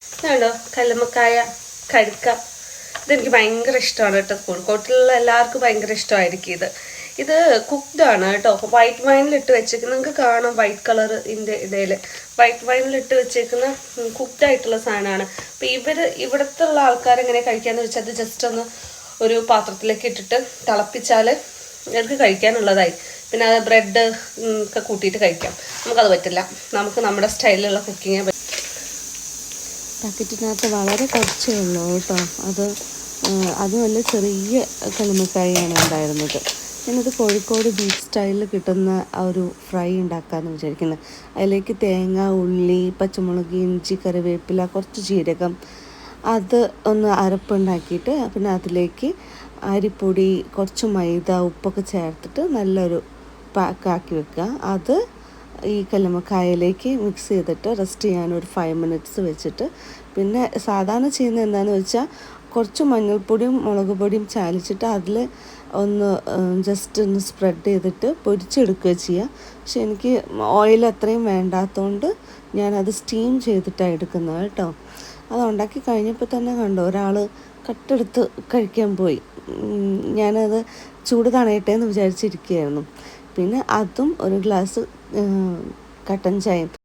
ഇതാണോ കല്ലുമ്മക്കായ കടുക്ക. ഇതെനിക്ക് ഭയങ്കര ഇഷ്ടമാണ് കേട്ടോ. കോഴിക്കോട്ടിലുള്ള എല്ലാവർക്കും ഭയങ്കര ഇഷ്ടമായിരിക്കും ഇത് കുക്ക്ഡാണ് കേട്ടോ. വൈറ്റ് വൈനിലിട്ട് വെച്ചേക്കുന്ന നിങ്ങൾക്ക് കാണാം, വൈറ്റ് കളർ ഇതേൽ വൈറ്റ് വൈനിലിട്ട് വെച്ചേക്കുന്ന കുക്ക്ഡ് ആയിട്ടുള്ള സാധനമാണ്. അപ്പം ഇവിടുത്തെ ഉള്ള ആൾക്കാരെങ്ങനെ കഴിക്കാന്ന് വെച്ചാൽ അത് ജസ്റ്റ് ഒന്ന് ഒരു പാത്രത്തിലേക്ക് ഇട്ടിട്ട് തിളപ്പിച്ചാൽ എനിക്ക് കഴിക്കാനുള്ളതായി. പിന്നെ അത് ബ്രെഡ് ഒക്കെ കൂട്ടിയിട്ട് കഴിക്കാം. നമുക്കത് പറ്റില്ല. നമുക്ക് നമ്മുടെ സ്റ്റൈലിലുള്ള കുക്കിങ്ങേ പറ്റും. പാക്കറ്റിനകത്ത് വളരെ കുറച്ചേ ഉള്ളൂ കേട്ടോ. അത് നല്ല ചെറിയ കല്ലുമ്മക്കായാണ് ഉണ്ടായിരുന്നത്. ഞാനത് കോഴിക്കോട് ബീച്ച് സ്റ്റൈലിൽ കിട്ടുന്ന ആ ഒരു ഫ്രൈ ഉണ്ടാക്കാമെന്ന് വിചാരിക്കുന്നത്. അതിലേക്ക് തേങ്ങ, ഉള്ളി, പച്ചമുളക്, ഇഞ്ചി, കറിവേപ്പില, കുറച്ച് ജീരകം, അത് ഒന്ന് അരപ്പുണ്ടാക്കിയിട്ട് പിന്നെ അതിലേക്ക് അരിപ്പൊടി, കുറച്ച് മൈദ, ഉപ്പൊക്കെ ചേർത്തിട്ട് നല്ലൊരു പാക്കാക്കി വെക്കുക. അത് ഈ കല്ലുമ്മക്കായയിലേക്ക് മിക്സ് ചെയ്തിട്ട് റെസ്റ്റ് ചെയ്യാൻ ഒരു 5 മിനിറ്റ്സ് വെച്ചിട്ട്, പിന്നെ സാധാരണ ചെയ്യുന്നത് എന്താണെന്ന് വെച്ചാൽ കുറച്ച് മഞ്ഞൾപ്പൊടിയും മുളക് പൊടിയും ചാലിച്ചിട്ട് അതിൽ ഒന്ന് ജസ്റ്റ് ഒന്ന് സ്പ്രെഡ് ചെയ്തിട്ട് പൊരിച്ചെടുക്കുക ചെയ്യുക. പക്ഷെ എനിക്ക് ഓയിൽ അത്രയും വേണ്ടാത്തതുകൊണ്ട് ഞാനത് സ്റ്റീം ചെയ്തിട്ടാണ് എടുക്കുന്നത് കേട്ടോ. അത് ഉണ്ടാക്കി കഴിഞ്ഞപ്പോൾ തന്നെ കണ്ടു ഒരാൾ കട്ടെടുത്ത് കഴിക്കാൻ പോയി. ഞാനത് ചൂട് തണയട്ടെ എന്ന് വിചാരിച്ചിരിക്കുകയായിരുന്നു. പിന്നെ അതും ഒരു ഗ്ലാസ് കട്ടൻ ചായയും